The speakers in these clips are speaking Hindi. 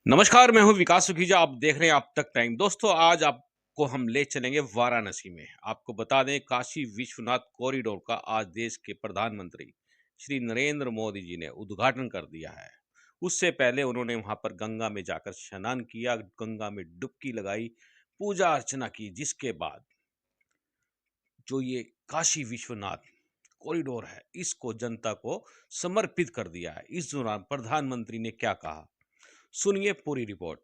नमस्कार, मैं हूँ विकास सुखीजा। आप देख रहे हैं आप तक टाइम। दोस्तों, आज आपको हम ले चलेंगे वाराणसी में। आपको बता दें, काशी विश्वनाथ कॉरिडोर का आज देश के प्रधानमंत्री श्री नरेंद्र मोदी जी ने उद्घाटन कर दिया है। उससे पहले उन्होंने वहां पर गंगा में जाकर स्नान किया, गंगा में डुबकी लगाई, पूजा अर्चना की, जिसके बाद जो ये काशी विश्वनाथ कॉरिडोर है, इसको जनता को समर्पित कर दिया है। इस दौरान प्रधानमंत्री ने क्या कहा, सुनिए पूरी रिपोर्ट।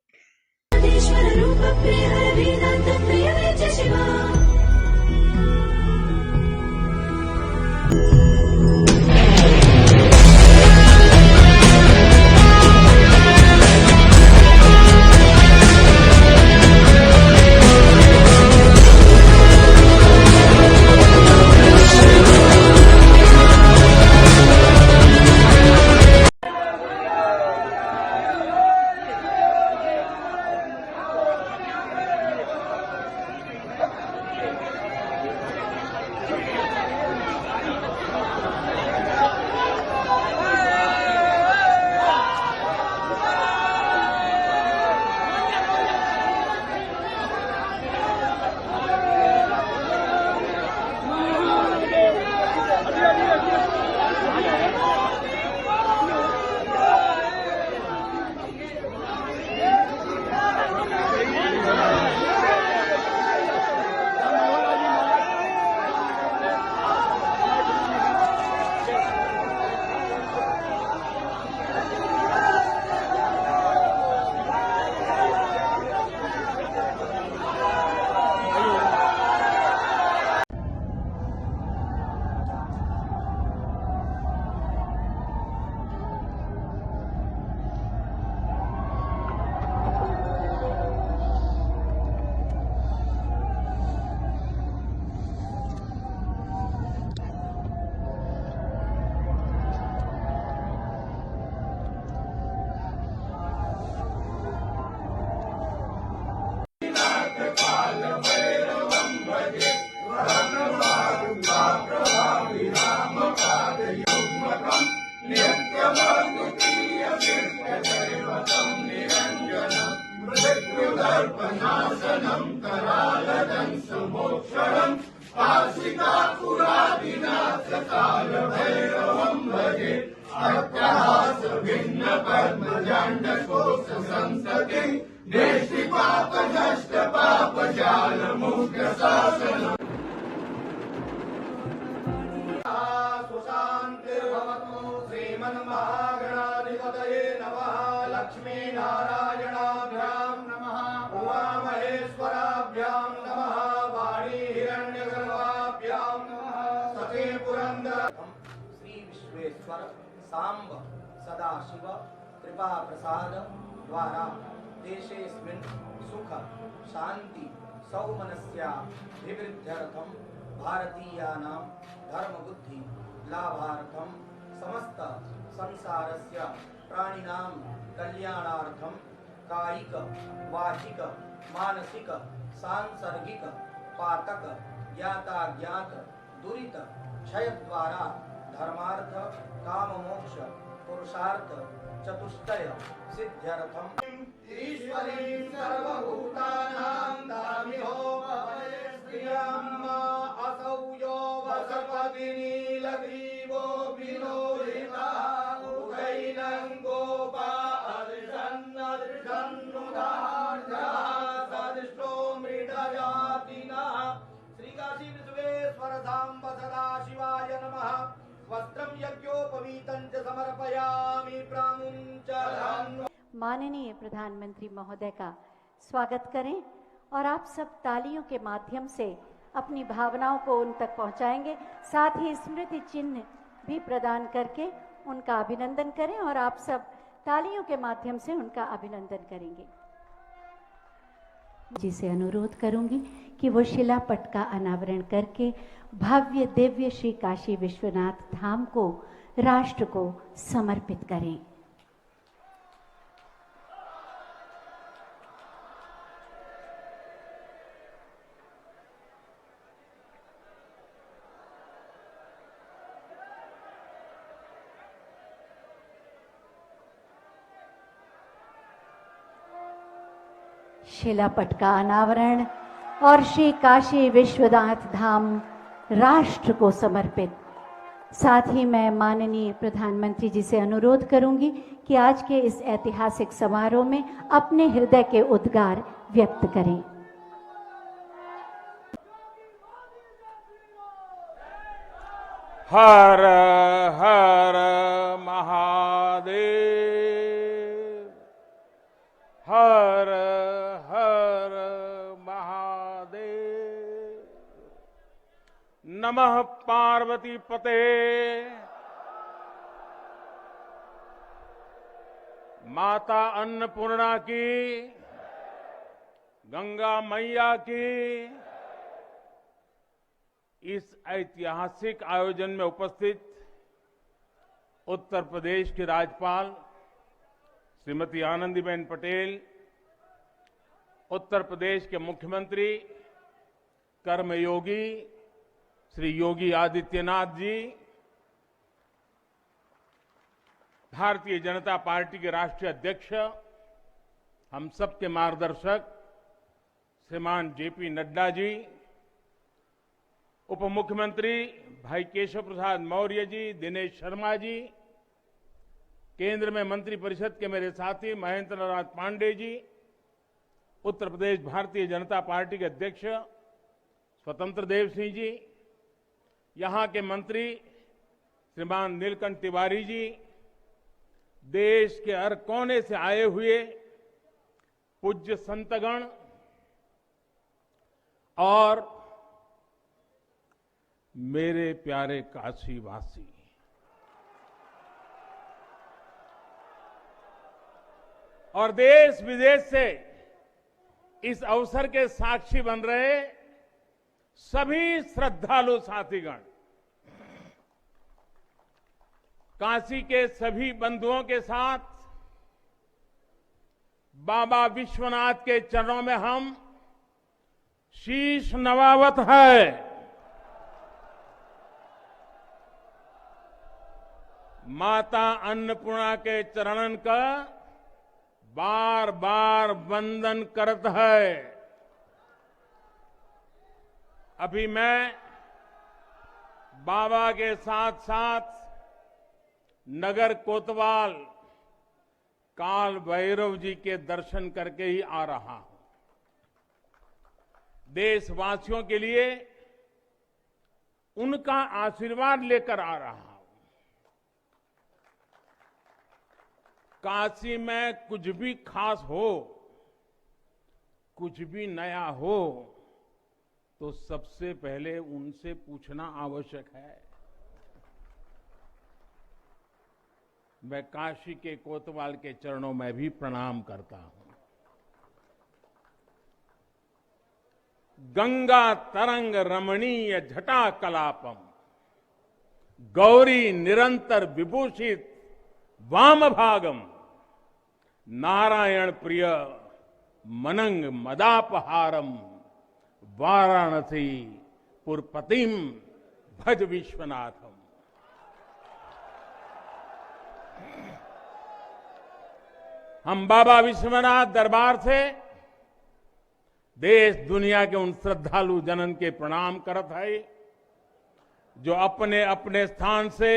श्रीमन्महागणाधिपतये नमः। लक्ष्मीनारायणाभ्यां नमः। उमामहेश्वराभ्यां नमः। वाणी हिरण्यगर्भाभ्यां नमः। सखे पुरंदर श्री विश्वेश्वर सांब सदाशिव कृपा प्रसाद द्वारा देशेऽस्मिन् सुख शांति सौमनस्याभिवृद्ध्यर्थं भारतीयानां धर्मबुद्धि लाभार्थं समस्त संसारस्य प्राणिनां कल्याणार्थं कायिक वाचिक मानसिक सांसर्गिक पातक ज्ञाताज्ञात दुरित क्षय द्वारा धर्मार्थ काम मोक्ष पुरुषार्थ चतुष्टय सिद्ध्यर्थम ईश्वरीं सर्वभूतानां दामिहोपवयस्त्रियम् असौ यो वसपतिनीलग्रीवो विलोहितः उभैनं गोपा अदृशन्नुदार्जः सदृष्टो मृडजातिनः। श्रीकाशी विश्वेश्वर सांब सदाशिवाय नमः। वस्त्रं यज्ञोपवीतं च समर्पयामि प्रामुञ्चलम्। माननीय प्रधानमंत्री महोदय का स्वागत करें और आप सब तालियों के माध्यम से अपनी भावनाओं को उन तक पहुंचाएंगे। साथ ही स्मृति चिन्ह भी प्रदान करके उनका अभिनंदन करें और आप सब तालियों के माध्यम से उनका अभिनंदन करेंगे। जिसे अनुरोध करूंगी कि वो शिलापट का अनावरण करके भव्य दिव्य श्री काशी विश्वनाथ धाम को राष्ट्र को समर्पित करें। शिलापट का अनावरण और श्री काशी विश्वनाथ धाम राष्ट्र को समर्पित। साथ ही मैं माननीय प्रधानमंत्री जी से अनुरोध करूंगी कि आज के इस ऐतिहासिक समारोह में अपने हृदय के उद्गार व्यक्त करें। हर हर महादेव, हर हर महादेव। नमः पार्वती पते, माता अन्नपूर्णा की, गंगा मैया की। इस ऐतिहासिक आयोजन में उपस्थित उत्तर प्रदेश की राज्यपाल श्रीमती आनंदीबेन पटेल, उत्तर प्रदेश के मुख्यमंत्री कर्मयोगी श्री योगी आदित्यनाथ जी, भारतीय जनता पार्टी के राष्ट्रीय अध्यक्ष, हम सबके मार्गदर्शक श्रीमान जेपी नड्डा जी, उप मुख्यमंत्री भाई केशव प्रसाद मौर्य जी, दिनेश शर्मा जी, केंद्र में मंत्रिपरिषद के मेरे साथी महेंद्र नाथ पांडे जी, उत्तर प्रदेश भारतीय जनता पार्टी के अध्यक्ष स्वतंत्र देव सिंह जी, यहां के मंत्री श्रीमान नीलकंठ तिवारी जी, देश के हर कोने से आए हुए पूज्य संतगण और मेरे प्यारे काशीवासी। और देश विदेश से इस अवसर के साक्षी बन रहे सभी श्रद्धालु साथीगण, काशी के सभी बंधुओं के साथ बाबा विश्वनाथ के चरणों में हम शीश नवावत है। माता अन्नपूर्णा के चरणन का बार बार वंदन करत है। अभी मैं बाबा के साथ साथ नगर कोतवाल काल भैरव जी के दर्शन करके ही आ रहा हूं। देशवासियों के लिए उनका आशीर्वाद लेकर आ रहा हूं। काशी में कुछ भी खास हो, कुछ भी नया हो, तो सबसे पहले उनसे पूछना आवश्यक है। मैं काशी के कोतवाल के चरणों में भी प्रणाम करता हूं। गंगा तरंग रमणीय जटा कलापम, गौरी निरंतर विभूषित वाम भागम, नारायण प्रिय मनंग मदापहारम, वाराणसी पुरपतिम भज विश्वनाथम। हम बाबा विश्वनाथ दरबार से देश दुनिया के उन श्रद्धालु जनन के प्रणाम करत है जो अपने अपने स्थान से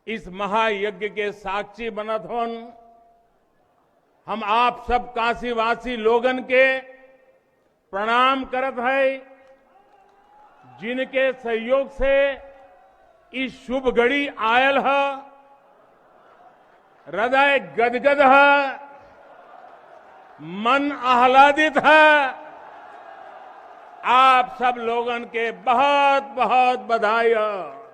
इस महायज्ञ के साक्षी बनत होन। हम आप सब काशीवासी लोगन के प्रणाम करत है, जिनके सहयोग से इस शुभ घड़ी आयल है। हृदय गदगद है, मन आह्लादित है। आप सब लोगन के बहुत बहुत बधाई है।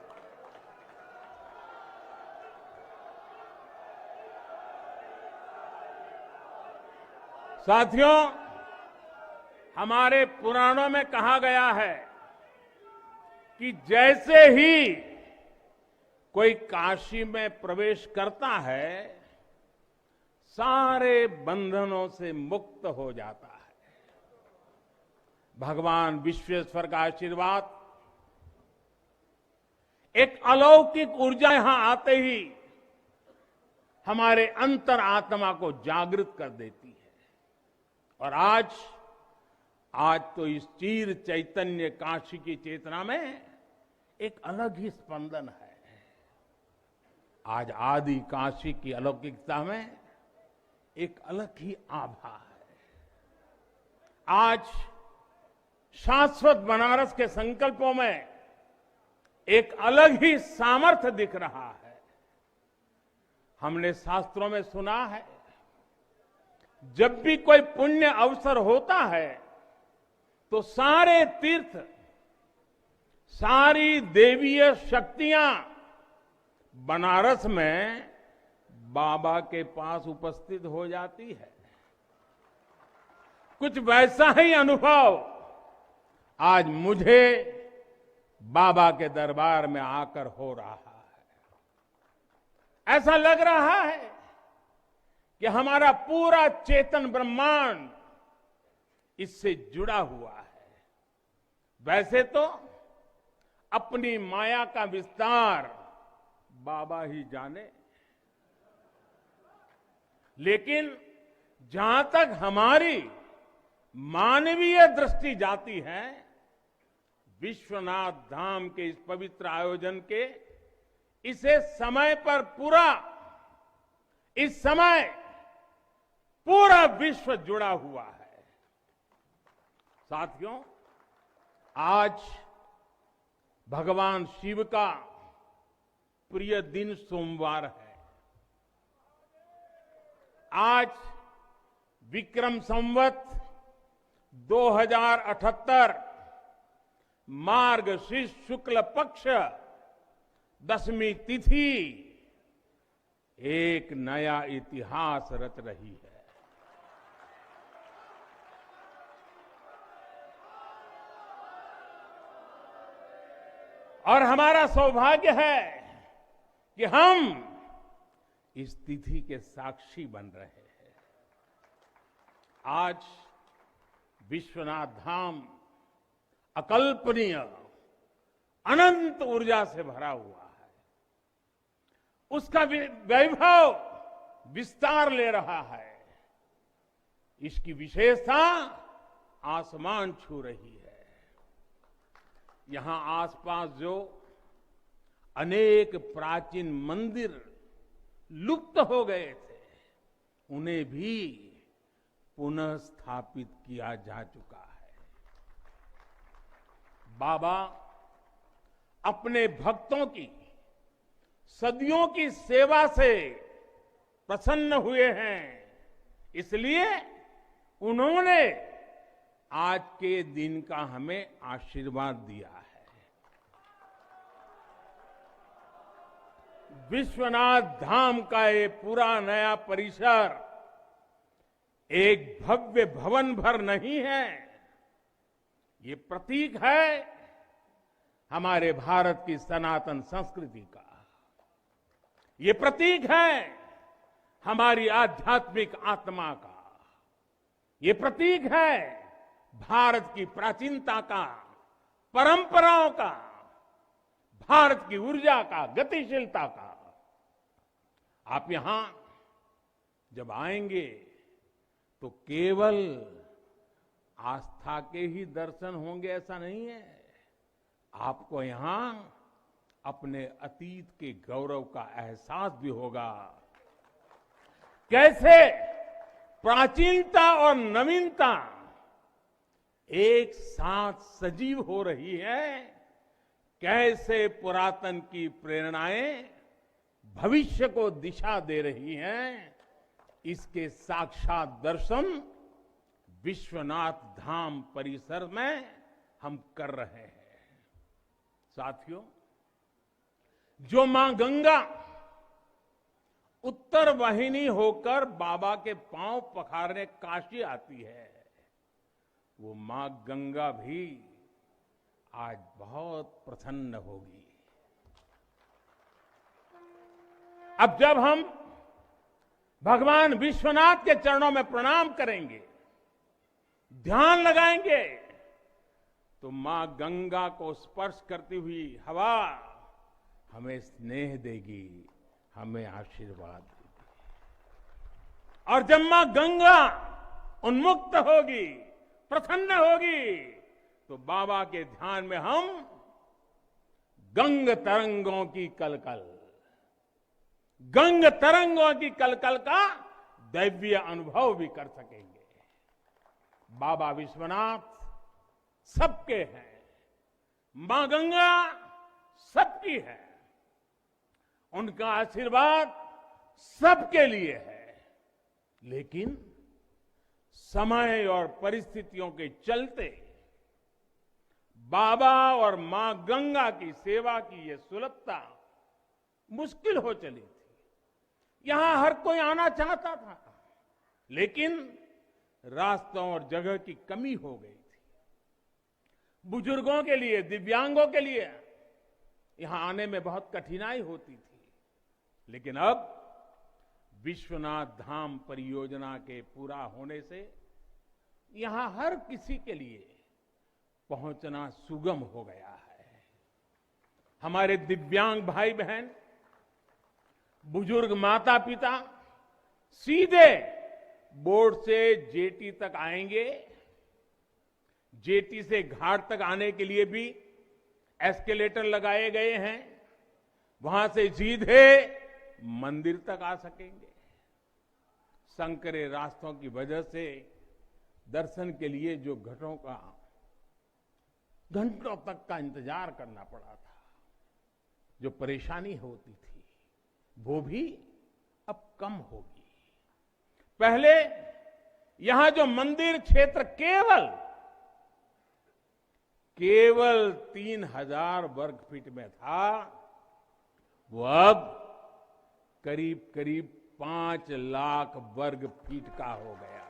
साथियों, हमारे पुराणों में कहा गया है कि जैसे ही कोई काशी में प्रवेश करता है, सारे बंधनों से मुक्त हो जाता है। भगवान विश्वेश्वर का आशीर्वाद, एक अलौकिक ऊर्जा यहां आते ही हमारे अंतर आत्मा को जागृत कर देती है और आज तो इस चीर चैतन्य काशी की चेतना में एक अलग ही स्पंदन है। आज आदि काशी की अलौकिकता में एक अलग ही आभा है। आज शाश्वत बनारस के संकल्पों में एक अलग ही सामर्थ्य दिख रहा है। हमने शास्त्रों में सुना है, जब भी कोई पुण्य अवसर होता है तो सारे तीर्थ, सारी देवीय शक्तियां बनारस में बाबा के पास उपस्थित हो जाती है। कुछ वैसा ही अनुभव आज मुझे बाबा के दरबार में आकर हो रहा है। ऐसा लग रहा है कि हमारा पूरा चेतन ब्रह्मांड इससे जुड़ा हुआ है। वैसे तो अपनी माया का विस्तार बाबा ही जाने, लेकिन जहां तक हमारी मानवीय दृष्टि जाती है, विश्वनाथ धाम के इस पवित्र आयोजन के इसे समय पर इस समय पूरा विश्व जुड़ा हुआ है। साथियों, आज भगवान शिव का प्रिय दिन सोमवार है। आज विक्रम संवत 2078 मार्गशीर्ष शुक्ल पक्ष 10वीं तिथि एक नया इतिहास रच रही है। और हमारा सौभाग्य है कि हम इस तिथि के साक्षी बन रहे हैं। आज विश्वनाथ धाम अकल्पनीय अनंत ऊर्जा से भरा हुआ है। उसका वैभव विस्तार ले रहा है। इसकी विशेषता आसमान छू रही है। यहां आसपास जो अनेक प्राचीन मंदिर लुप्त हो गए थे, उन्हें भी पुनः स्थापित किया जा चुका है। बाबा अपने भक्तों की सदियों की सेवा से प्रसन्न हुए हैं, इसलिए उन्होंने आज के दिन का हमें आशीर्वाद दिया है। विश्वनाथ धाम का ये पूरा नया परिसर एक भव्य भवन भर नहीं है, ये प्रतीक है हमारे भारत की सनातन संस्कृति का। ये प्रतीक है हमारी आध्यात्मिक आत्मा का। ये प्रतीक है भारत की प्राचीनता का, परंपराओं का, भारत की ऊर्जा का, गतिशीलता का। आप यहां जब आएंगे तो केवल आस्था के ही दर्शन होंगे ऐसा नहीं है। आपको यहां अपने अतीत के गौरव का एहसास भी होगा। कैसे प्राचीनता और नवीनता एक साथ सजीव हो रही है, कैसे पुरातन की प्रेरणाएं भविष्य को दिशा दे रही हैं, इसके साक्षात दर्शन विश्वनाथ धाम परिसर में हम कर रहे हैं। साथियों, जो मां गंगा उत्तर वाहिनी होकर बाबा के पांव पखारने काशी आती है, वो मां गंगा भी आज बहुत प्रसन्न होगी। अब जब हम भगवान विश्वनाथ के चरणों में प्रणाम करेंगे, ध्यान लगाएंगे, तो मां गंगा को स्पर्श करती हुई हवा हमें स्नेह देगी, हमें आशीर्वाद देगी। और जब मां गंगा उन्मुक्त होगी, प्रसन्न होगी, तो बाबा के ध्यान में हम गंग तरंगों की कलकल, गंग तरंगों की कलकल का दैवीय अनुभव भी कर सकेंगे। बाबा विश्वनाथ सबके हैं, मां गंगा सबकी है, उनका आशीर्वाद सबके लिए है। लेकिन समय और परिस्थितियों के चलते बाबा और मां गंगा की सेवा की यह सुलभता मुश्किल हो चली थी। यहां हर कोई आना चाहता था, लेकिन रास्तों और जगह की कमी हो गई थी। बुजुर्गों के लिए, दिव्यांगों के लिए यहां आने में बहुत कठिनाई होती थी। लेकिन अब विश्वनाथ धाम परियोजना के पूरा होने से यहां हर किसी के लिए पहुंचना सुगम हो गया है। हमारे दिव्यांग भाई बहन, बुजुर्ग माता पिता सीधे बोर्ड से जेटी तक आएंगे। जेटी से घाट तक आने के लिए भी एस्केलेटर लगाए गए हैं, वहां से सीधे मंदिर तक आ सकेंगे। संकरे रास्तों की वजह से दर्शन के लिए जो घंटों तक का इंतजार करना पड़ा था, जो परेशानी होती थी, वो भी अब कम होगी। पहले यहां जो मंदिर क्षेत्र केवल 3000 वर्ग फीट में था, वो अब करीब करीब 5 लाख वर्ग फीट का हो गया।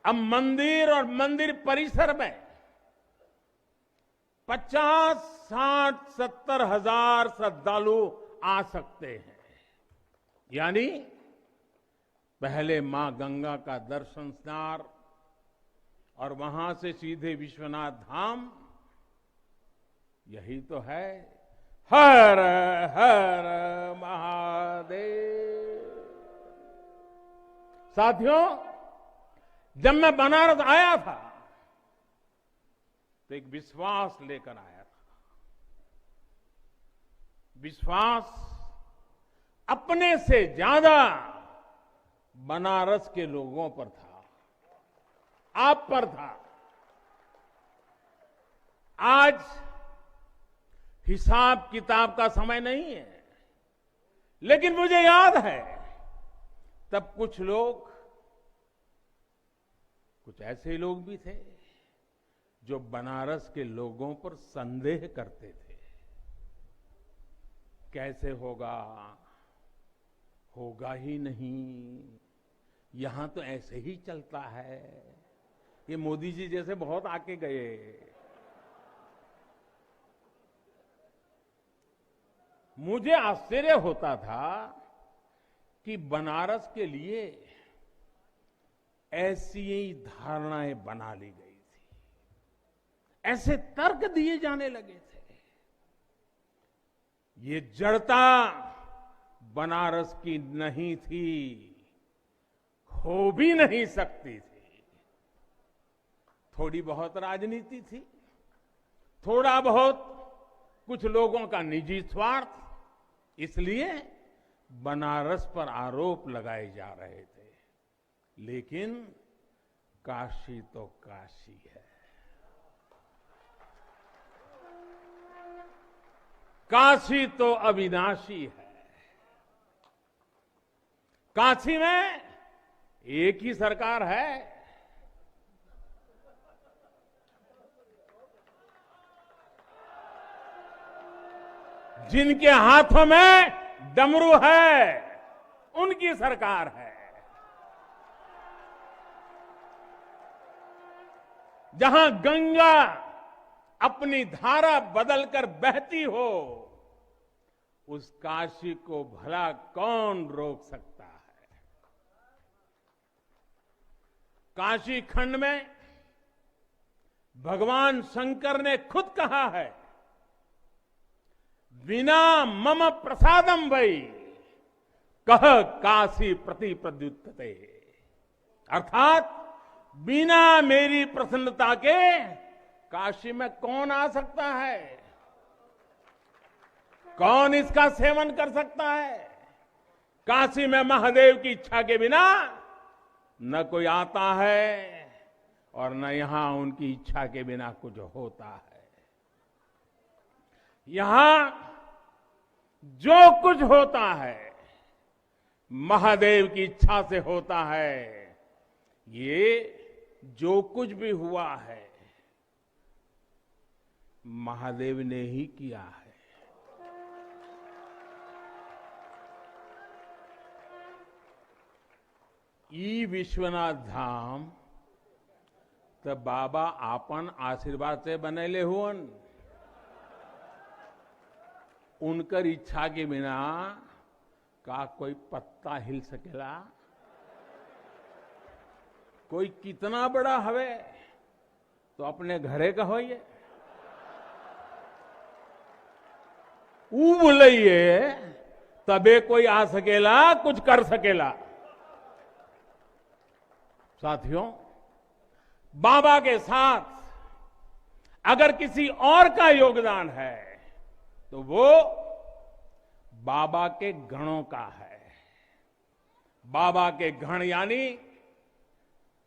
अब मंदिर और मंदिर परिसर में 50, 60, 70 हजार श्रद्धालु आ सकते हैं। यानी पहले मां गंगा का दर्शन स्नान और वहां से सीधे विश्वनाथ धाम, यही तो है। हर हर महादेव। साथियों, जब मैं बनारस आया था तो एक विश्वास लेकर आया था। विश्वास अपने से ज्यादा बनारस के लोगों पर था, आप पर था। आज हिसाब किताब का समय नहीं है, लेकिन मुझे याद है तब कुछ ऐसे लोग भी थे जो बनारस के लोगों पर संदेह करते थे। कैसे होगा ही नहीं, यहां तो ऐसे ही चलता है। ये मोदी जी जैसे बहुत आके गए। मुझे आश्चर्य होता था कि बनारस के लिए ऐसी ही धारणाएं बना ली गई थी, ऐसे तर्क दिए जाने लगे थे। ये जड़ता बनारस की नहीं थी, हो भी नहीं सकती थी। थोड़ी बहुत राजनीति थी, थोड़ा बहुत कुछ लोगों का निजी स्वार्थ, इसलिए बनारस पर आरोप लगाए जा रहे थे। लेकिन काशी तो काशी है, काशी तो अविनाशी है। काशी में एक ही सरकार है। जिनके हाथों में डमरू है, उनकी सरकार है। जहां गंगा अपनी धारा बदलकर बहती हो, उस काशी को भला कौन रोक सकता है। काशी खंड में भगवान शंकर ने खुद कहा है, विना मम प्रसादम वै कह काशी प्रति प्रद्युत्ते, अर्थात बिना मेरी प्रसन्नता के काशी में कौन आ सकता है, कौन इसका सेवन कर सकता है। काशी में महादेव की इच्छा के बिना न कोई आता है और न यहां उनकी इच्छा के बिना कुछ होता है। यहां जो कुछ होता है महादेव की इच्छा से होता है। ये जो कुछ भी हुआ है महादेव ने ही किया है। ई विश्वनाथ धाम तो बाबा आपन आशीर्वाद से बनेले हुअन। उनकर इच्छा के बिना का कोई पत्ता हिल सकेला। कोई कितना बड़ा हवे तो अपने घरे का होइए, ऊ बोलिए तबे कोई आ सकेला, कुछ कर सकेला। साथियों, बाबा के साथ अगर किसी और का योगदान है तो वो बाबा के गणों का है। बाबा के गण यानी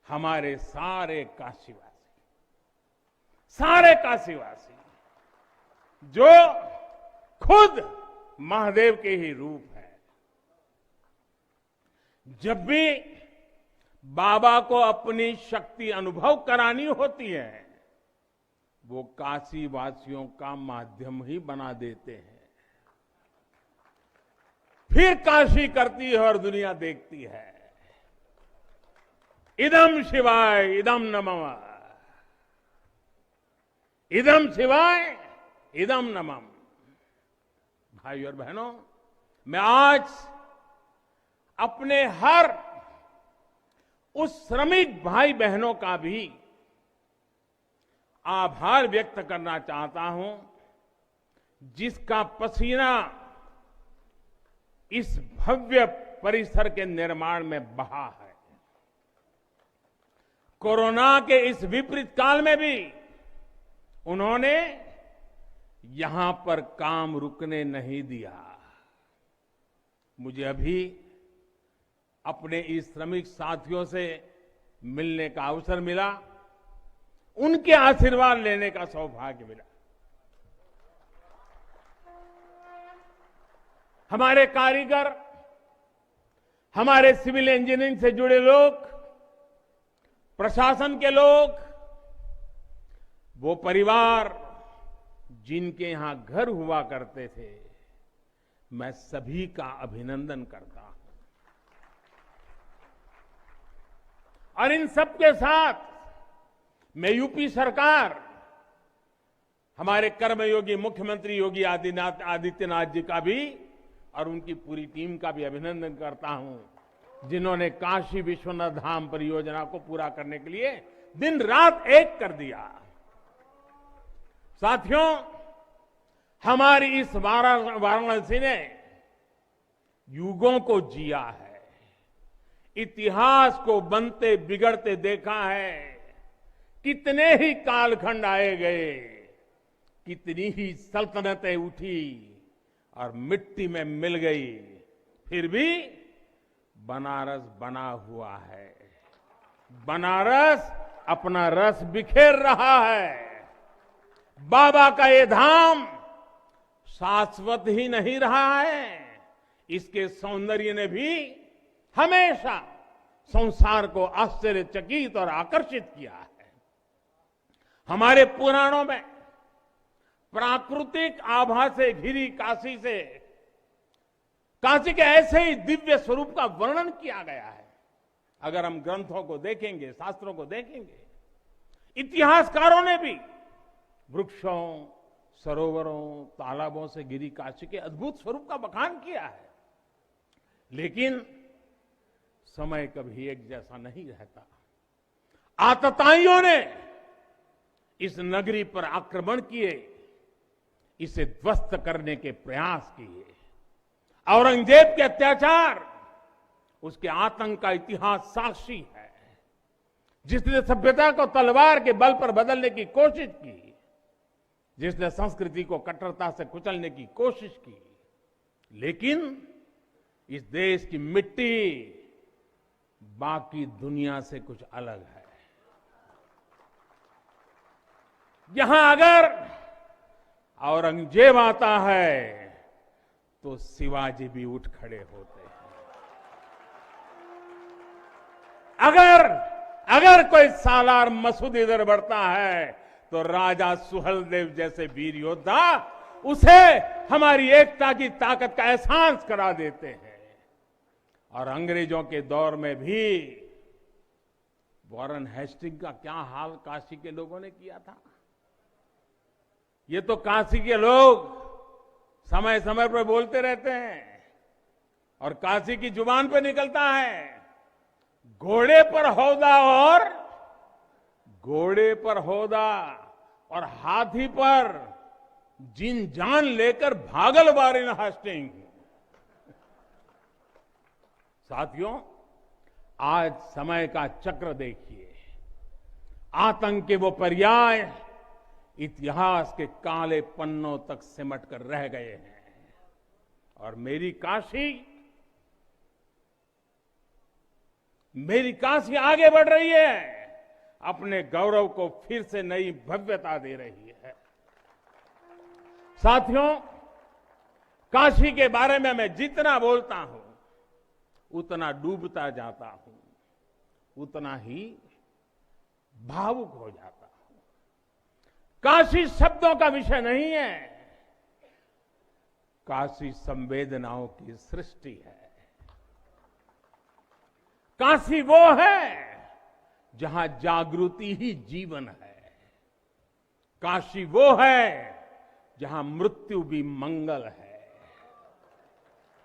हमारे सारे काशीवासी जो खुद महादेव के ही रूप है। जब भी बाबा को अपनी शक्ति अनुभव करानी होती है वो काशी वासियों का माध्यम ही बना देते हैं। फिर काशी करती है और दुनिया देखती है। इदम शिवाय इदम नमः, इदम शिवाय इदम नमः। भाई और बहनों, मैं आज अपने हर उस श्रमिक भाई बहनों का भी आभार व्यक्त करना चाहता हूं जिसका पसीना इस भव्य परिसर के निर्माण में बहा है। कोरोना के इस विपरीत काल में भी उन्होंने यहां पर काम रुकने नहीं दिया। मुझे अभी अपने इस श्रमिक साथियों से मिलने का अवसर मिला, उनके आशीर्वाद लेने का सौभाग्य मिला। हमारे कारीगर, हमारे सिविल इंजीनियरिंग से जुड़े लोग, प्रशासन के लोग, वो परिवार जिनके यहां घर हुआ करते थे, मैं सभी का अभिनंदन करता हूं। और इन सबके साथ मैं यूपी सरकार, हमारे कर्मयोगी मुख्यमंत्री योगी आदित्यनाथ जी का भी और उनकी पूरी टीम का भी अभिनंदन करता हूं जिन्होंने काशी विश्वनाथ धाम परियोजना को पूरा करने के लिए दिन रात एक कर दिया। साथियों, हमारी इस वाराणसी ने युगों को जिया है, इतिहास को बनते बिगड़ते देखा है। कितने ही कालखंड आए गए, कितनी ही सल्तनतें उठी और मिट्टी में मिल गई, फिर भी बनारस बना हुआ है। बनारस अपना रस बिखेर रहा है। बाबा का ये धाम शाश्वत ही नहीं रहा है, इसके सौंदर्य ने भी हमेशा संसार को आश्चर्यचकित और आकर्षित किया है। हमारे पुराणों में प्राकृतिक आभा से घिरी काशी के ऐसे ही दिव्य स्वरूप का वर्णन किया गया है। अगर हम ग्रंथों को देखेंगे, शास्त्रों को देखेंगे, इतिहासकारों ने भी वृक्षों, सरोवरों, तालाबों से घिरी काशी के अद्भुत स्वरूप का बखान किया है। लेकिन समय कभी एक जैसा नहीं रहता। आतताइयों ने इस नगरी पर आक्रमण किए, इसे ध्वस्त करने के प्रयास किए। औरंगजेब के अत्याचार उसके आतंक का इतिहास साक्षी है। जिसने सभ्यता को तलवार के बल पर बदलने की कोशिश की, जिसने संस्कृति को कट्टरता से कुचलने की कोशिश की, लेकिन इस देश की मिट्टी बाकी दुनिया से कुछ अलग है। यहां अगर औरंगजेब आता है तो शिवाजी भी उठ खड़े होते हैं। अगर कोई सालार मसूद इधर बढ़ता है तो राजा सुहेलदेव जैसे वीर योद्धा उसे हमारी एकता की ताकत का एहसास करा देते हैं। और अंग्रेजों के दौर में भी वॉरेन हेस्टिंग का क्या हाल काशी के लोगों ने किया था। ये तो काशी के लोग समय समय पर बोलते रहते हैं और काशी की जुबान पे निकलता है, घोड़े पर हौदा और हाथी पर जिन जान लेकर भागल वॉरेन हेस्टिंग। साथियों, आज समय का चक्र देखिए, आतंक के वो पर्याय इतिहास के काले पन्नों तक सिमट कर रह गए हैं और मेरी काशी आगे बढ़ रही है, अपने गौरव को फिर से नई भव्यता दे रही है। साथियों, काशी के बारे में मैं जितना बोलता हूं उतना डूबता जाता हूं, उतना ही भावुक हो जाता हूं। काशी शब्दों का विषय नहीं है, काशी संवेदनाओं की सृष्टि है। काशी वो है जहां जागृति ही जीवन है। काशी वो है जहां मृत्यु भी मंगल है।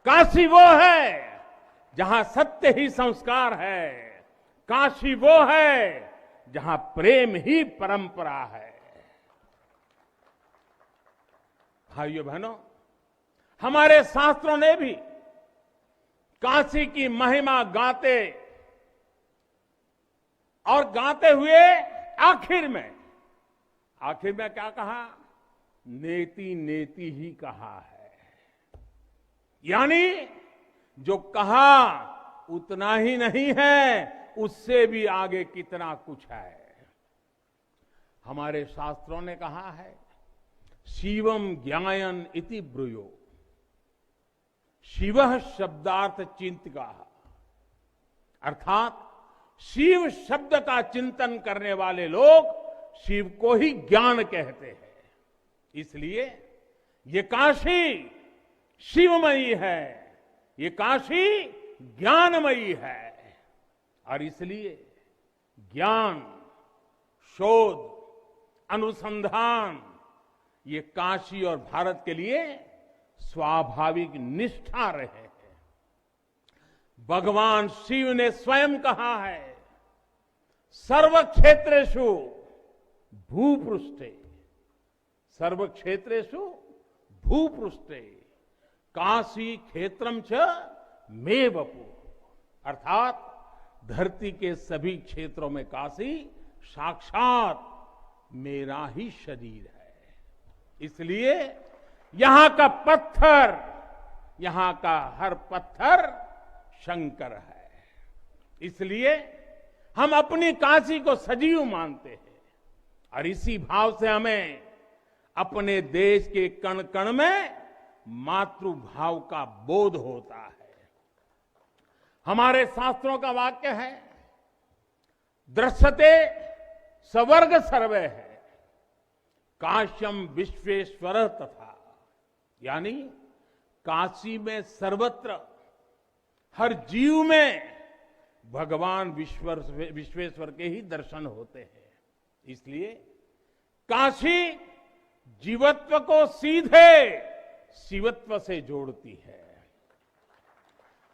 काशी वो है जहां सत्य ही संस्कार है। काशी वो है जहां प्रेम ही परंपरा है। भाइयों बहनों, हमारे शास्त्रों ने भी काशी की महिमा गाते हुए आखिर में क्या कहा? नेति नेति ही कहा है। यानी जो कहा उतना ही नहीं है, उससे भी आगे कितना कुछ है। हमारे शास्त्रों ने कहा है, शिवम ज्ञायन इति ब्रूयो, शिवः शब्दार्थ चिंतका, अर्थात शिव शब्द का चिंतन करने वाले लोग शिव को ही ज्ञान कहते हैं। इसलिए ये काशी शिवमयी है, ये काशी ज्ञानमयी है। और इसलिए ज्ञान, शोध, अनुसंधान ये काशी और भारत के लिए स्वाभाविक निष्ठा रहे हैं। भगवान शिव ने स्वयं कहा है, सर्व क्षेत्रेषु भूपृष्ठे, सर्व क्षेत्रेषु भूपृष्ठे काशी क्षेत्रम च मे वपु, अर्थात धरती के सभी क्षेत्रों में काशी साक्षात मेरा ही शरीर है। इसलिए यहां का पत्थर, यहां का हर पत्थर शंकर है। इसलिए हम अपनी काशी को सजीव मानते हैं और इसी भाव से हमें अपने देश के कण कण में मातृभाव का बोध होता है। हमारे शास्त्रों का वाक्य है, दृश्यते स्वर्ग सर्वे है, काश्यम विश्वेश्वर तथा, यानी काशी में सर्वत्र हर जीव में भगवान विश्वेश्वर के ही दर्शन होते हैं। इसलिए काशी जीवत्व को सीधे शिवत्व से जोड़ती है।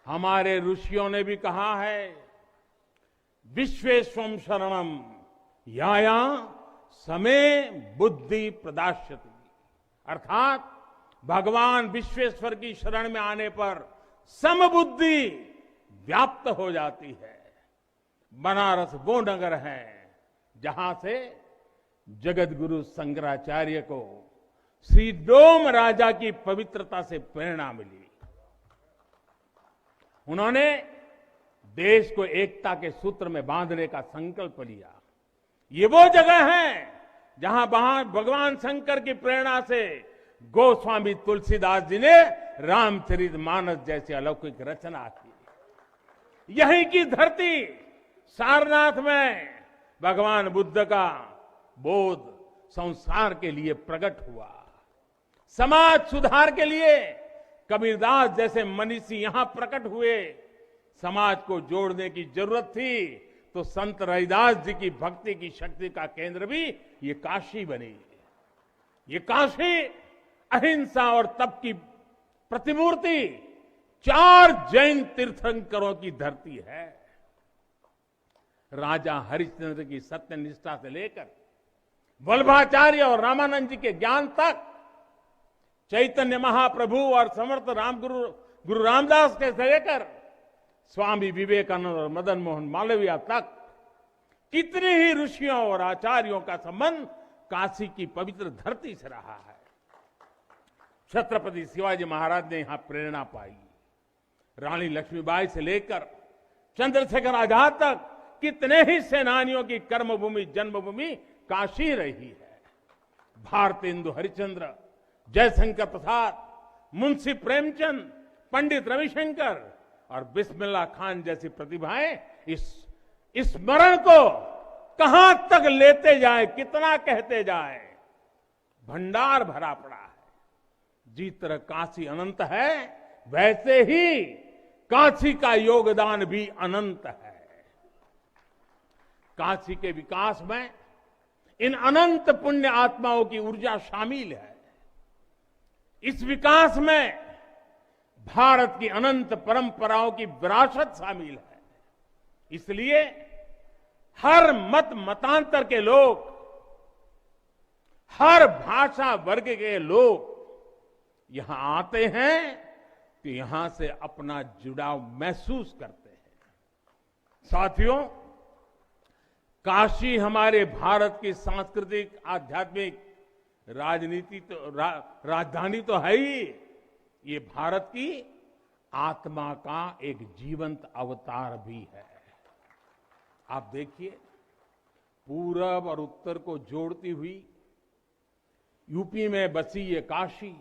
हमारे ऋषियों ने भी कहा है, विश्वेश्वम शरणम याया समे बुद्धि प्रदास्यति, अर्थात भगवान विश्वेश्वर की शरण में आने पर समबुद्धि व्याप्त हो जाती है। बनारस वो नगर है जहां से जगत गुरु शंकराचार्य को श्री डोम राजा की पवित्रता से प्रेरणा मिली। उन्होंने देश को एकता के सूत्र में बांधने का संकल्प लिया। ये वो जगह है जहां भगवान शंकर की प्रेरणा से गोस्वामी तुलसीदास जी ने रामचरितमानस जैसी अलौकिक रचना की। यहीं की धरती सारनाथ में भगवान बुद्ध का बोध संसार के लिए प्रकट हुआ। समाज सुधार के लिए कबीरदास जैसे मनीषी यहां प्रकट हुए। समाज को जोड़ने की जरूरत थी तो संत रविदास जी की भक्ति की शक्ति का केंद्र भी ये काशी बनी। ये काशी अहिंसा और तप की प्रतिमूर्ति 4 जैन तीर्थंकरों की धरती है। राजा हरिश्चंद्र की सत्यनिष्ठा से लेकर वल्लभाचार्य और रामानंद जी के ज्ञान तक, चैतन्य महाप्रभु और समर्थ गुरु रामदास के से लेकर स्वामी विवेकानंद और मदन मोहन मालवीय तक कितने ही ऋषियों और आचार्यों का संबंध काशी की पवित्र धरती से रहा है। छत्रपति शिवाजी महाराज ने यहां प्रेरणा पाई। रानी लक्ष्मीबाई से लेकर चंद्रशेखर आजाद तक कितने ही सेनानियों की कर्मभूमि जन्मभूमि काशी रही है। भारतेंदु हरिश्चंद्र, जयशंकर प्रसाद, मुंशी प्रेमचंद, पंडित रविशंकर और बिस्मिल्लाह खान जैसी प्रतिभाएं इस स्मरण को कहां तक लेते जाए, कितना कहते जाए, भंडार भरा पड़ा है। जिस तरह काशी अनंत है वैसे ही काशी का योगदान भी अनंत है। काशी के विकास में इन अनंत पुण्य आत्माओं की ऊर्जा शामिल है। इस विकास में भारत की अनंत परंपराओं की विरासत शामिल है। इसलिए हर मत मतांतर के लोग, हर भाषा वर्ग के लोग यहां आते हैं तो यहां से अपना जुड़ाव महसूस करते हैं। साथियों, काशी हमारे भारत की सांस्कृतिक, आध्यात्मिक, राजधानी तो है ही, ये भारत की आत्मा का एक जीवंत अवतार भी है। आप देखिए, पूरब और उत्तर को जोड़ती हुई यूपी में बसी ये काशी,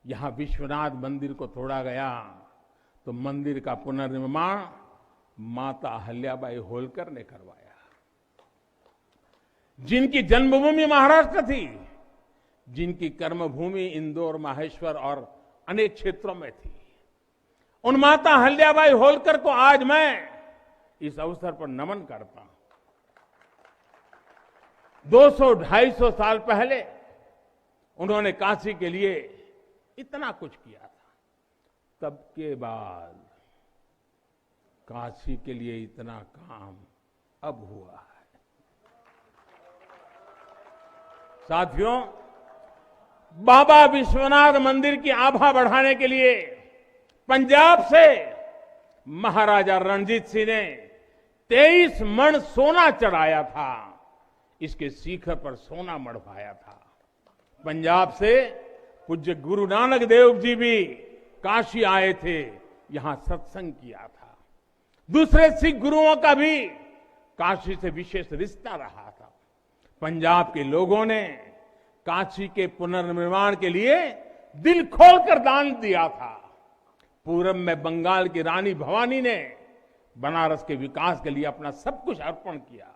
यहां विश्वनाथ मंदिर को तोड़ा गया तो मंदिर का पुनर्निर्माण माता अहल्याबाई होलकर ने करवाया। जिनकी जन्मभूमि महाराष्ट्र थी, जिनकी कर्मभूमि इंदौर, माहेश्वर और अनेक क्षेत्रों में थी, उन माता अहल्याबाई होलकर को आज मैं इस अवसर पर नमन करता हूं। 200-250 साल पहले उन्होंने काशी के लिए इतना कुछ किया था। तब के बाद काशी के लिए इतना काम अब हुआ है। साथियों, बाबा विश्वनाथ मंदिर की आभा बढ़ाने के लिए पंजाब से महाराजा रणजीत सिंह ने 23 मण सोना चढ़ाया था। इसके शिखर पर सोना मढ़वाया था। पंजाब से पूज्य गुरु नानक देव जी भी काशी आए थे, यहां सत्संग किया था। दूसरे सिख गुरुओं का भी काशी से विशेष रिश्ता रहा था। पंजाब के लोगों ने काशी के पुनर्निर्माण के लिए दिल खोलकर दान दिया था। पूरब में बंगाल की रानी भवानी ने बनारस के विकास के लिए अपना सब कुछ अर्पण किया।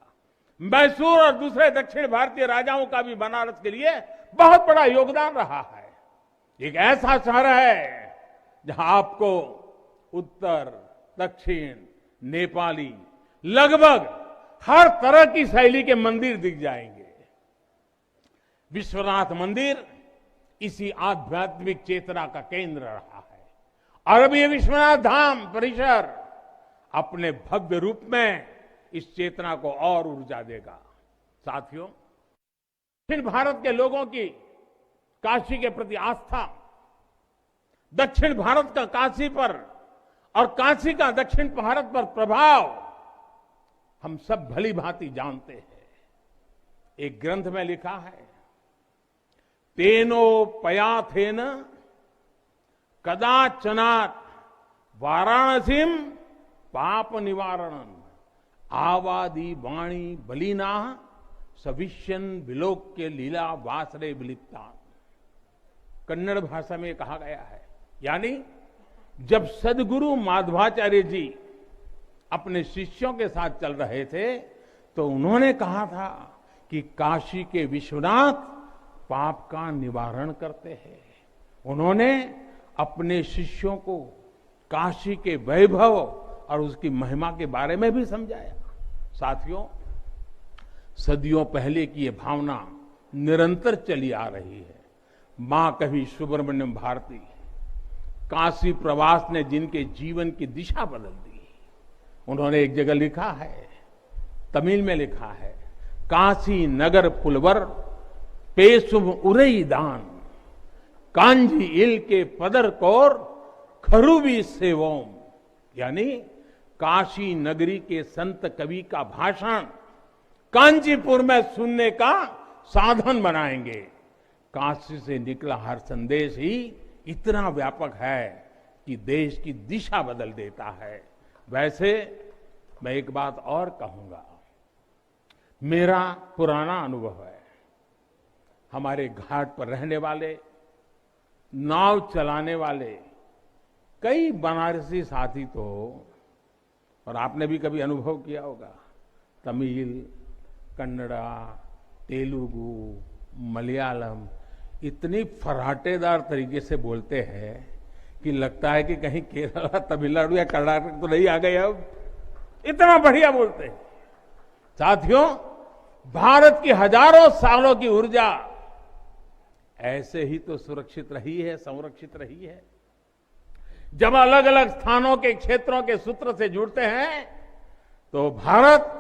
मैसूर और दूसरे दक्षिण भारतीय राजाओं का भी बनारस के लिए बहुत बड़ा योगदान रहा है। एक ऐसा शहर है जहां आपको उत्तर, दक्षिण, नेपाली, लगभग हर तरह की शैली के मंदिर दिख जाएंगे। विश्वनाथ मंदिर इसी आध्यात्मिक चेतना का केंद्र रहा है और अब ये विश्वनाथ धाम परिसर अपने भव्य रूप में इस चेतना को और ऊर्जा देगा। साथियों, दक्षिण भारत के लोगों की काशी के प्रति आस्था, दक्षिण भारत का काशी पर और काशी का दक्षिण भारत पर प्रभाव हम सब भली भांति जानते हैं। एक ग्रंथ में लिखा है, तेनोपयाथेन कदाचनात् वाराणसीम पाप निवारणम आवादी वाणी बलिना सविष्यन विलोक्य लीला वासरे विलिप्ता। कन्नड़ भाषा में कहा गया है, यानी जब सदगुरु माधवाचार्य जी अपने शिष्यों के साथ चल रहे थे तो उन्होंने कहा था कि काशी के विश्वनाथ पाप का निवारण करते हैं। उन्होंने अपने शिष्यों को काशी के वैभव और उसकी महिमा के बारे में भी समझाया। साथियों, सदियों पहले की ये भावना निरंतर चली आ रही है। मां कवि सुब्रमण्यम भारती काशी प्रवास ने जिनके जीवन की दिशा बदल दी, उन्होंने एक जगह लिखा है, तमिल में लिखा है, काशी नगर पुलवर पेशुम उरई दान कांजी इल के पदर कोर खरूबी सेवोम। यानी काशी नगरी के संत कवि का भाषण कांचीपुर में सुनने का साधन बनाएंगे। काशी से निकला हर संदेश ही इतना व्यापक है कि देश की दिशा बदल देता है। वैसे मैं एक बात और कहूंगा, मेरा पुराना अनुभव है, हमारे घाट पर रहने वाले, नाव चलाने वाले कई बनारसी साथी तो, और आपने भी कभी अनुभव किया होगा, तमिल, कन्नड़ा, तेलुगु, मलयालम इतनी फराटेदार तरीके से बोलते हैं कि लगता है कि कहीं केरला, तमिलनाडु या कर्नाटक तो नहीं आ गए। अब इतना बढ़िया बोलते हैं। साथियों, भारत की हजारों सालों की ऊर्जा ऐसे ही तो सुरक्षित रही है, संरक्षित रही है। जब अलग अलग स्थानों के क्षेत्रों के सूत्र से जुड़ते हैं तो भारत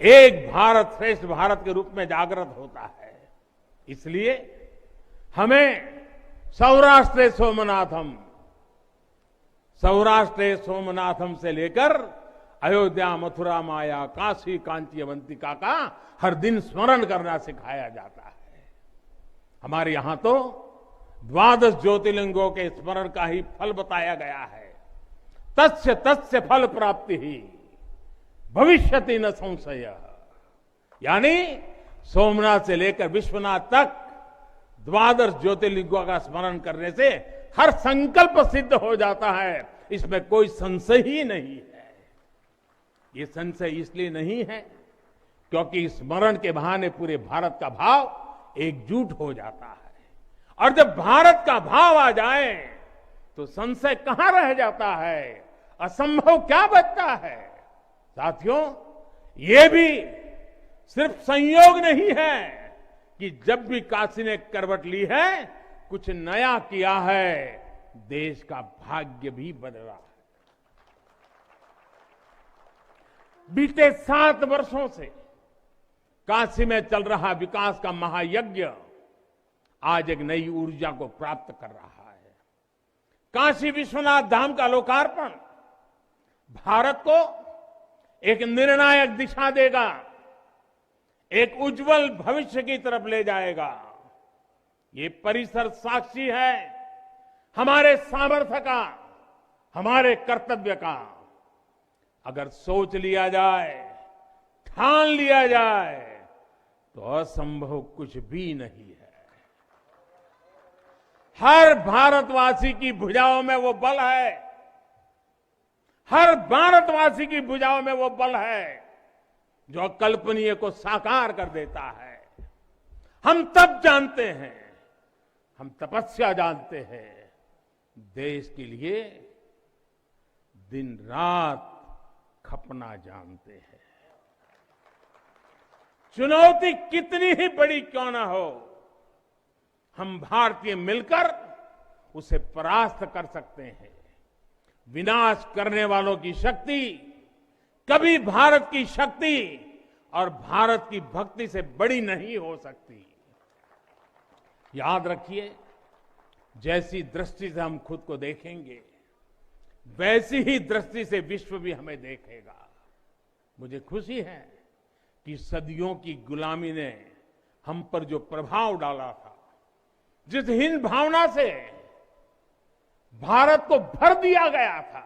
एक भारत श्रेष्ठ भारत के रूप में जागृत होता है। इसलिए हमें सौराष्ट्र सोमनाथम से लेकर अयोध्या, मथुरा, माया, काशी, कांची, अवंतिका का हर दिन स्मरण करना सिखाया जाता है। हमारे यहां तो 12 ज्योतिर्लिंगों के स्मरण का ही फल बताया गया है। तस्य तस्य फल प्राप्ति ही भविष्यति न संशय। यानी सोमनाथ से लेकर विश्वनाथ तक 12 ज्योतिर्लिंगों का स्मरण करने से हर संकल्प सिद्ध हो जाता है, इसमें कोई संशय ही नहीं है। ये संशय इसलिए नहीं है क्योंकि स्मरण के बहाने पूरे भारत का भाव एकजुट हो जाता है, और जब भारत का भाव आ जाए तो संशय कहां रह जाता है, असंभव क्या बचता है। साथियों, ये भी सिर्फ संयोग नहीं है कि जब भी काशी ने करवट ली है, कुछ नया किया है, देश का भाग्य भी बदला है। बीते 7 वर्षों से काशी में चल रहा विकास का महायज्ञ आज एक नई ऊर्जा को प्राप्त कर रहा है। काशी विश्वनाथ धाम का लोकार्पण भारत को एक निर्णायक दिशा देगा, एक उज्जवल भविष्य की तरफ ले जाएगा। ये परिसर साक्षी है हमारे सामर्थ्य का, हमारे कर्तव्य का। अगर सोच लिया जाए, ठान लिया जाए तो असंभव कुछ भी नहीं है। हर भारतवासी की भुजाओं में वो बल है, हर भारतवासी की भुजाओं में वो बल है जो अकल्पनीय को साकार कर देता है। हम तब जानते हैं, हम तपस्या जानते हैं, देश के लिए दिन रात खपना जानते हैं। चुनौती कितनी ही बड़ी क्यों ना हो, हम भारतीय मिलकर उसे परास्त कर सकते हैं। विनाश करने वालों की शक्ति कभी भारत की शक्ति और भारत की भक्ति से बड़ी नहीं हो सकती। याद रखिए, जैसी दृष्टि से हम खुद को देखेंगे, वैसी ही दृष्टि से विश्व भी हमें देखेगा। मुझे खुशी है कि सदियों की गुलामी ने हम पर जो प्रभाव डाला था, जिस हीन भावना से भारत को भर दिया गया था,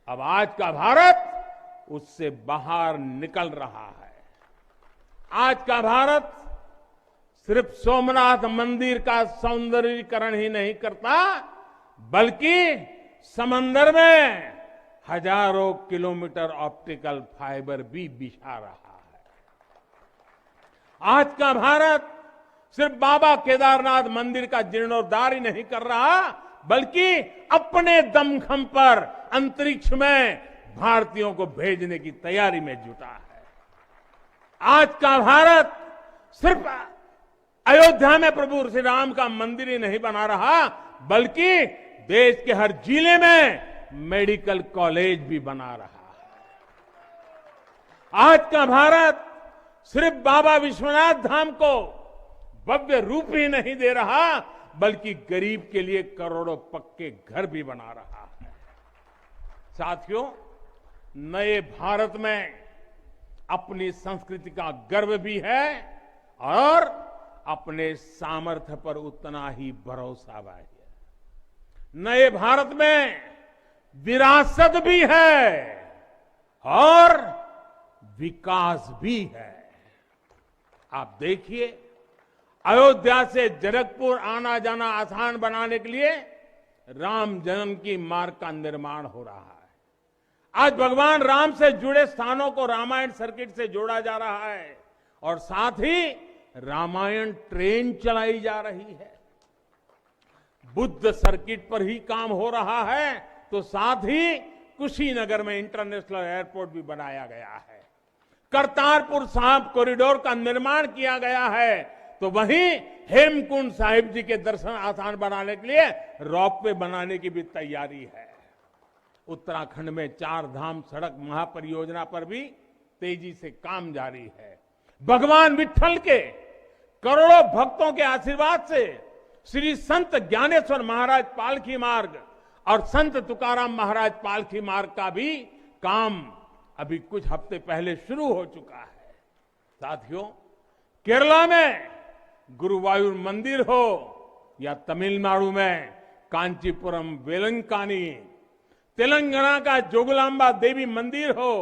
अब आज का भारत उससे बाहर निकल रहा है। आज का भारत सिर्फ सोमनाथ मंदिर का सौंदर्यीकरण ही नहीं करता, बल्कि समंदर में हजारों किलोमीटर ऑप्टिकल फाइबर भी बिछा रहा है। आज का भारत सिर्फ बाबा केदारनाथ मंदिर का जीर्णोद्धार ही नहीं कर रहा, बल्कि अपने दमखम पर अंतरिक्ष में भारतीयों को भेजने की तैयारी में जुटा है। आज का भारत सिर्फ अयोध्या में प्रभु श्री राम का मंदिर ही नहीं बना रहा, बल्कि देश के हर जिले में मेडिकल कॉलेज भी बना रहा है। आज का भारत सिर्फ बाबा विश्वनाथ धाम को भव्य रूप ही नहीं दे रहा, बल्कि गरीब के लिए करोड़ों पक्के घर भी बना रहा है। साथियों, नए भारत में अपनी संस्कृति का गर्व भी है और अपने सामर्थ्य पर उतना ही भरोसा भी है। नए भारत में विरासत भी है और विकास भी है। आप देखिए, अयोध्या से जनकपुर आना जाना आसान बनाने के लिए राम जन्म की मार्ग का निर्माण हो रहा है। आज भगवान राम से जुड़े स्थानों को रामायण सर्किट से जोड़ा जा रहा है और साथ ही रामायण ट्रेन चलाई जा रही है। बुद्ध सर्किट पर ही काम हो रहा है, तो साथ ही कुशीनगर में इंटरनेशनल एयरपोर्ट भी बनाया गया है। करतारपुर साहिब कॉरिडोर का निर्माण किया गया है, तो वहीं हेमकुंड साहिब जी के दर्शन आसान बनाने के लिए रोपवे बनाने की भी तैयारी है। उत्तराखंड में 4 धाम सड़क महापरियोजना पर भी तेजी से काम जारी है। भगवान विट्ठल के करोड़ों भक्तों के आशीर्वाद से श्री संत ज्ञानेश्वर महाराज पालकी मार्ग और संत तुकाराम महाराज पालकी मार्ग का भी काम अभी कुछ हफ्ते पहले शुरू हो चुका है। साथियों, केरला में गुरुवायूर मंदिर हो या तमिलनाडु में कांचीपुरम वेलंकानी, तेलंगाना का जोगलांबा देवी मंदिर हो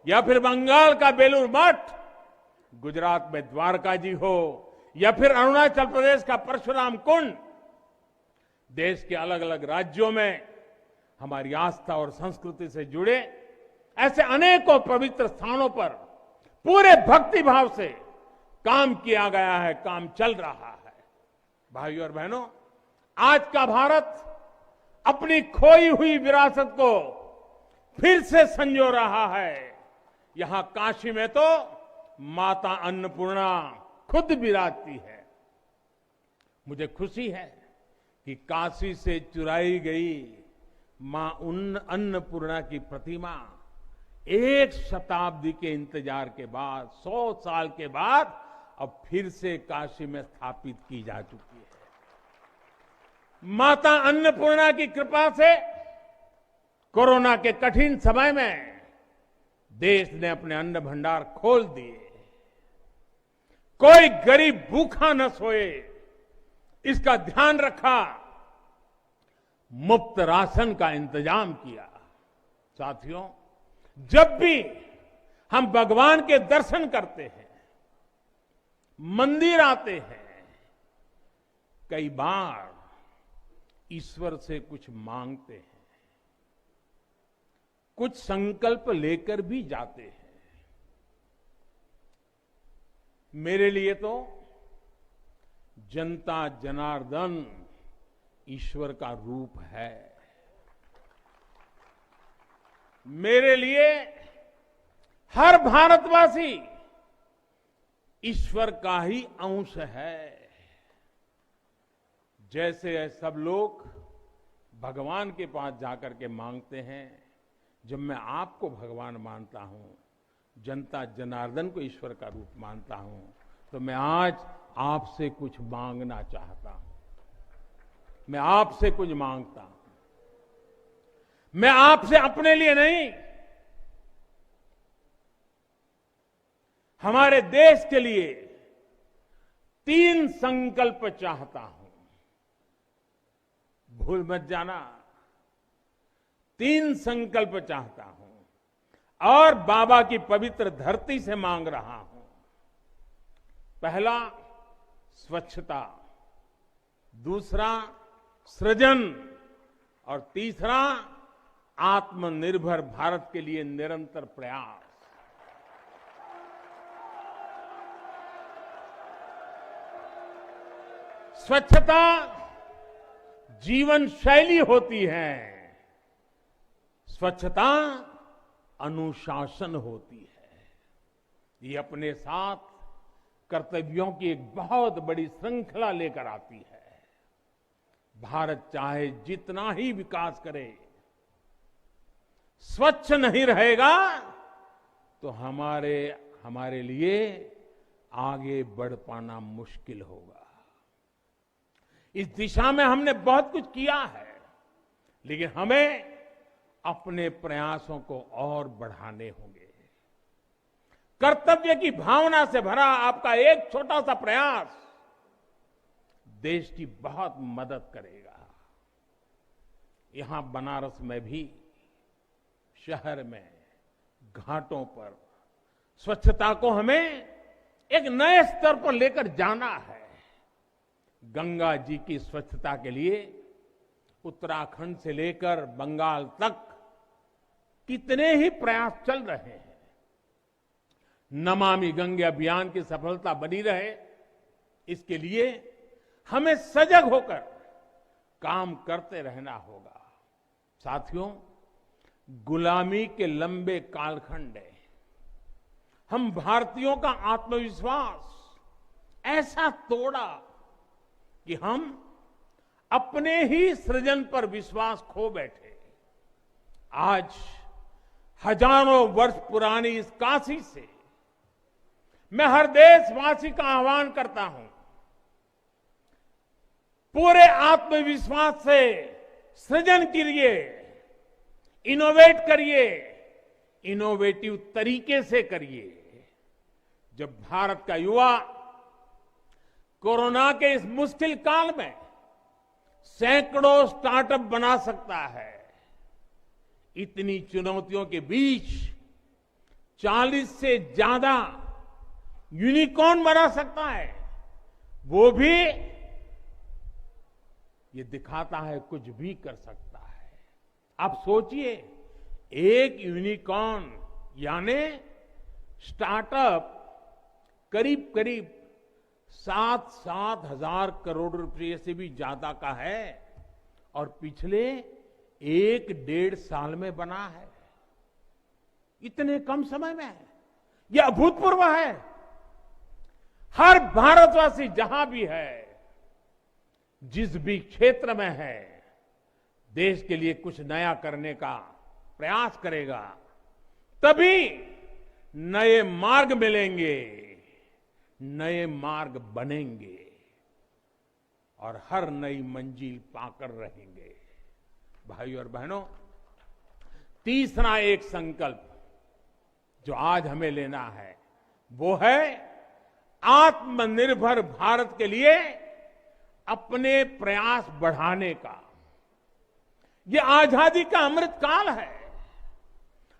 या फिर बंगाल का बेलूर मठ, गुजरात में द्वारका जी हो या फिर अरुणाचल प्रदेश का परशुराम कुंड, देश के अलग अलग राज्यों में हमारी आस्था और संस्कृति से जुड़े ऐसे अनेकों पवित्र स्थानों पर पूरे भक्ति भाव से काम किया गया है, काम चल रहा है। भाइयों और बहनों, आज का भारत अपनी खोई हुई विरासत को फिर से संजो रहा है। यहां काशी में तो माता अन्नपूर्णा खुद विराजती है। मुझे खुशी है कि काशी से चुराई गई मां अन्नपूर्णा की प्रतिमा 1 शताब्दी के इंतजार के बाद, 100 साल के बाद अब फिर से काशी में स्थापित की जा चुकी है। माता अन्नपूर्णा की कृपा से कोरोना के कठिन समय में देश ने अपने अन्न भंडार खोल दिए। कोई गरीब भूखा न सोए, इसका ध्यान रखा। मुफ्त राशन का इंतजाम किया। साथियों, जब भी हम भगवान के दर्शन करते हैं, मंदिर आते हैं, कई बार ईश्वर से कुछ मांगते हैं, कुछ संकल्प लेकर भी जाते हैं। मेरे लिए तो जनता जनार्दन ईश्वर का रूप है। मेरे लिए हर भारतवासी ईश्वर का ही अंश है। जैसे सब लोग भगवान के पास जाकर के मांगते हैं, जब मैं आपको भगवान मानता हूं, जनता जनार्दन को ईश्वर का रूप मानता हूं, तो मैं आज आपसे कुछ मांगना चाहता हूं। मैं आपसे कुछ मांगता हूं। मैं आपसे अपने लिए नहीं, हमारे देश के लिए 3 संकल्प चाहता हूं। भूल मत जाना, 3 संकल्प चाहता हूं और बाबा की पवित्र धरती से मांग रहा हूं। पहला, स्वच्छता, दूसरा, सृजन और तीसरा, आत्मनिर्भर भारत के लिए निरंतर प्रयास। स्वच्छता जीवन शैली होती है, स्वच्छता अनुशासन होती है। ये अपने साथ कर्तव्यों की एक बहुत बड़ी श्रृंखला लेकर आती है। भारत चाहे जितना ही विकास करे, स्वच्छ नहीं रहेगा तो हमारे लिए आगे बढ़ पाना मुश्किल होगा। इस दिशा में हमने बहुत कुछ किया है, लेकिन हमें अपने प्रयासों को और बढ़ाने होंगे। कर्तव्य की भावना से भरा आपका एक छोटा सा प्रयास देश की बहुत मदद करेगा। यहां बनारस में भी, शहर में, घाटों पर स्वच्छता को हमें एक नए स्तर पर लेकर जाना है। गंगा जी की स्वच्छता के लिए उत्तराखंड से लेकर बंगाल तक कितने ही प्रयास चल रहे हैं। नमामि गंगे अभियान की सफलता बनी रहे, इसके लिए हमें सजग होकर काम करते रहना होगा। साथियों, गुलामी के लंबे कालखंड में हम भारतीयों का आत्मविश्वास ऐसा तोड़ा कि हम अपने ही सृजन पर विश्वास खो बैठे। आज हजारों वर्ष पुरानी इस काशी से मैं हर देशवासी का आह्वान करता हूं, पूरे आत्मविश्वास से सृजन करिए, इनोवेट करिए, इनोवेटिव तरीके से करिए। जब भारत का युवा कोरोना के इस मुश्किल काल में सैकड़ों स्टार्टअप बना सकता है, इतनी चुनौतियों के बीच 40 से ज्यादा यूनिकॉर्न बना सकता है, वो भी ये दिखाता है कुछ भी कर सकता है। आप सोचिए, एक यूनिकॉर्न यानी स्टार्टअप करीब करीब 7 हजार करोड़ रुपए से भी ज्यादा का है और पिछले 1-1.5 साल में बना है। इतने कम समय में यह अभूतपूर्व है। हर भारतवासी जहां भी है, जिस भी क्षेत्र में है, देश के लिए कुछ नया करने का प्रयास करेगा, तभी नए मार्ग मिलेंगे, नए मार्ग बनेंगे और हर नई मंजिल पाकर रहेंगे। भाइयों और बहनों, तीसरा एक संकल्प जो आज हमें लेना है वो है आत्मनिर्भर भारत के लिए अपने प्रयास बढ़ाने का। ये आजादी का अमृत काल है।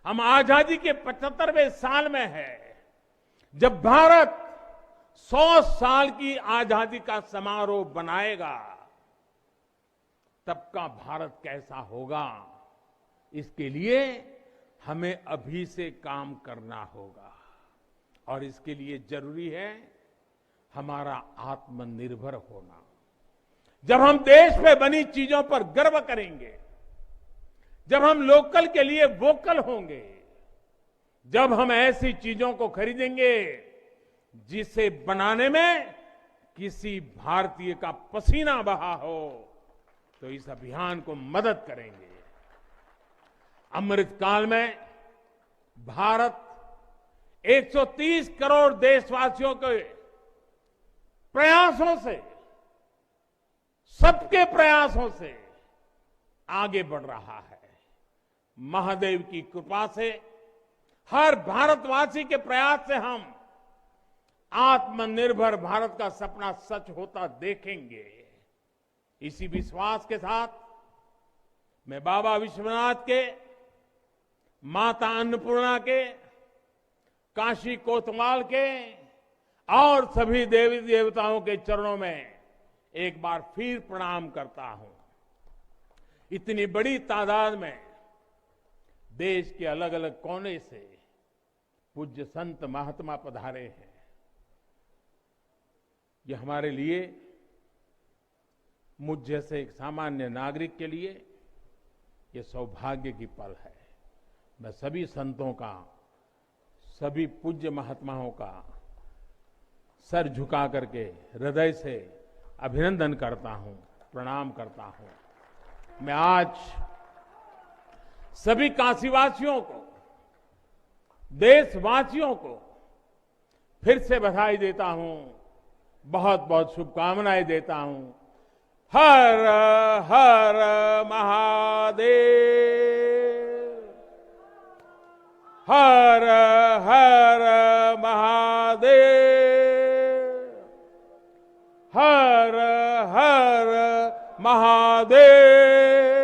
हम आजादी के 75वें साल में है। जब भारत 100 साल की आजादी का समारोह बनाएगा, तब का भारत कैसा होगा, इसके लिए हमें अभी से काम करना होगा। और इसके लिए जरूरी है हमारा आत्मनिर्भर होना। जब हम देश में बनी चीजों पर गर्व करेंगे, जब हम लोकल के लिए वोकल होंगे, जब हम ऐसी चीजों को खरीदेंगे जिसे बनाने में किसी भारतीय का पसीना बहा हो, तो इस अभियान को मदद करेंगे। अमृत काल में भारत 130 करोड़ देशवासियों के प्रयासों से, सबके प्रयासों से आगे बढ़ रहा है। महादेव की कृपा से, हर भारतवासी के प्रयास से हम आत्मनिर्भर भारत का सपना सच होता देखेंगे। इसी विश्वास के साथ मैं बाबा विश्वनाथ के, माता अन्नपूर्णा के, काशी कोतवाल के और सभी देवी देवताओं के चरणों में एक बार फिर प्रणाम करता हूं। इतनी बड़ी तादाद में देश के अलग अलग कोने से पूज्य संत महात्मा पधारे हैं। यह हमारे लिए, मुझ जैसे एक सामान्य नागरिक के लिए यह सौभाग्य की पल है। मैं सभी संतों का, सभी पूज्य महात्माओं का सर झुका करके हृदय से अभिनंदन करता हूं, प्रणाम करता हूं। मैं आज सभी काशीवासियों को, देशवासियों को फिर से बधाई देता हूं, बहुत बहुत शुभकामनाएं देता हूं। हर हर महादेव, हर हर महादेव, हर हर महादेव।